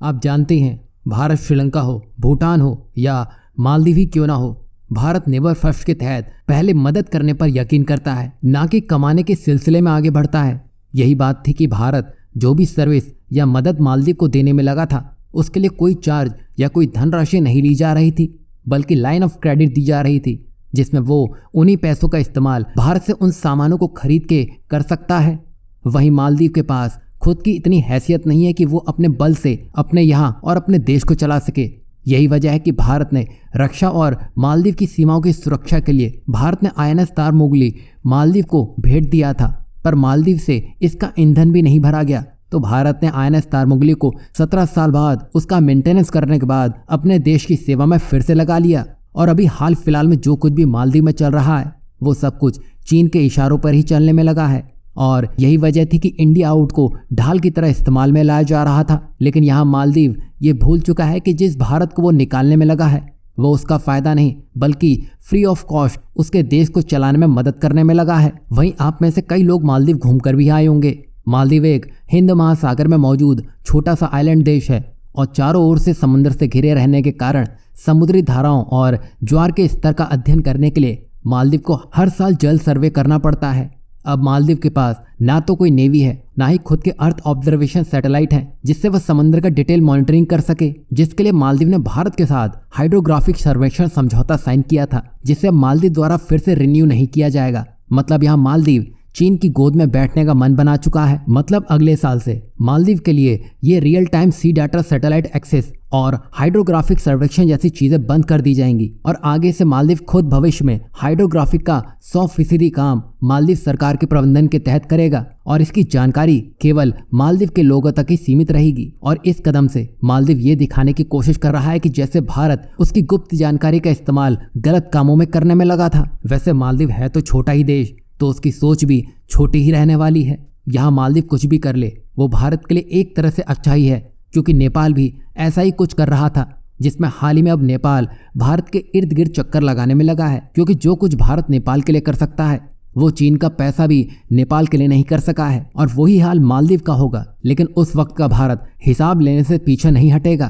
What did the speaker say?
आप जानते हैं, भारत श्रीलंका हो, भूटान हो या मालदीव ही क्यों ना हो, भारत नेवर फर्स्ट के तहत पहले मदद करने पर यकीन करता है, ना कि कमाने के सिलसिले में आगे बढ़ता है। यही बात थी कि भारत जो भी सर्विस या मदद मालदीव को देने में लगा था, उसके लिए कोई चार्ज या कोई धनराशि नहीं ली जा रही थी, बल्कि लाइन ऑफ क्रेडिट दी जा रही थी, जिसमें वो उन्हीं पैसों का इस्तेमाल भारत से उन सामानों को खरीद के कर सकता है। वहीं मालदीव के पास खुद की इतनी हैसियत नहीं है कि वो अपने बल से अपने यहाँ और अपने देश को चला सके। यही वजह है कि भारत ने रक्षा और मालदीव की सीमाओं की सुरक्षा के लिए भारत ने INS तारमोगली मालदीव को भेंट दिया था, पर मालदीव से इसका ईंधन भी नहीं भरा गया। तो भारत ने INS तारमोगली को 17 साल बाद उसका मेंटेनेंस करने के बाद अपने देश की सेवा में फिर से लगा लिया। और अभी हाल फिलहाल में जो कुछ भी मालदीव में चल रहा है, वो सब कुछ चीन के इशारों पर ही चलने में लगा है। और यही वजह थी कि इंडिया आउट को ढाल की तरह इस्तेमाल में लाया जा रहा था। लेकिन यहाँ मालदीव ये भूल चुका है कि जिस भारत को वो निकालने में लगा है, वो उसका फ़ायदा नहीं बल्कि फ्री ऑफ कॉस्ट उसके देश को चलाने में मदद करने में लगा है। वहीं आप में से कई लोग मालदीव घूमकर भी आए होंगे। मालदीव एक हिंद महासागर में मौजूद छोटा सा आइलैंड देश है और चारों ओर से समुद्र से घिरे रहने के कारण समुद्री धाराओं और ज्वार के स्तर का अध्ययन करने के लिए मालदीव को हर साल जल सर्वे करना पड़ता है। अब मालदीव के पास ना तो कोई नेवी है, ना ही खुद के अर्थ ऑब्जर्वेशन सैटेलाइट है जिससे वह समंदर का डिटेल मॉनिटरिंग कर सके, जिसके लिए मालदीव ने भारत के साथ हाइड्रोग्राफिक सर्वेक्षण समझौता साइन किया था, जिसे मालदीव द्वारा फिर से रिन्यू नहीं किया जाएगा। मतलब यहाँ मालदीव चीन की गोद में बैठने का मन बना चुका है। मतलब अगले साल से मालदीव के लिए ये real time sea data satellite access और हाइड्रोग्राफिक सर्वेक्षण जैसी चीजें बंद कर दी जाएंगी और आगे से मालदीव खुद भविष्य में हाइड्रोग्राफिक का 100% काम मालदीव सरकार के प्रबंधन के तहत करेगा और इसकी जानकारी केवल मालदीव के लोगों तक ही सीमित रहेगी। और इस कदम से मालदीव ये दिखाने की कोशिश कर रहा है कि जैसे भारत उसकी गुप्त जानकारी का इस्तेमाल गलत कामों में करने में लगा था, वैसे मालदीव है तो छोटा ही देश, तो उसकी सोच भी छोटी ही रहने वाली है। यहाँ मालदीव कुछ भी कर ले, वो भारत के लिए एक तरह से अच्छा ही है, क्योंकि नेपाल भी ऐसा ही कुछ कर रहा था, जिसमें हाल ही में अब नेपाल भारत के इर्द गिर्द चक्कर लगाने में लगा है। क्योंकि जो कुछ भारत नेपाल के लिए कर सकता है, वो चीन का पैसा भी नेपाल के लिए नहीं कर सका है। और वही हाल मालदीव का होगा, लेकिन उस वक्त का भारत हिसाब लेने से पीछे नहीं हटेगा।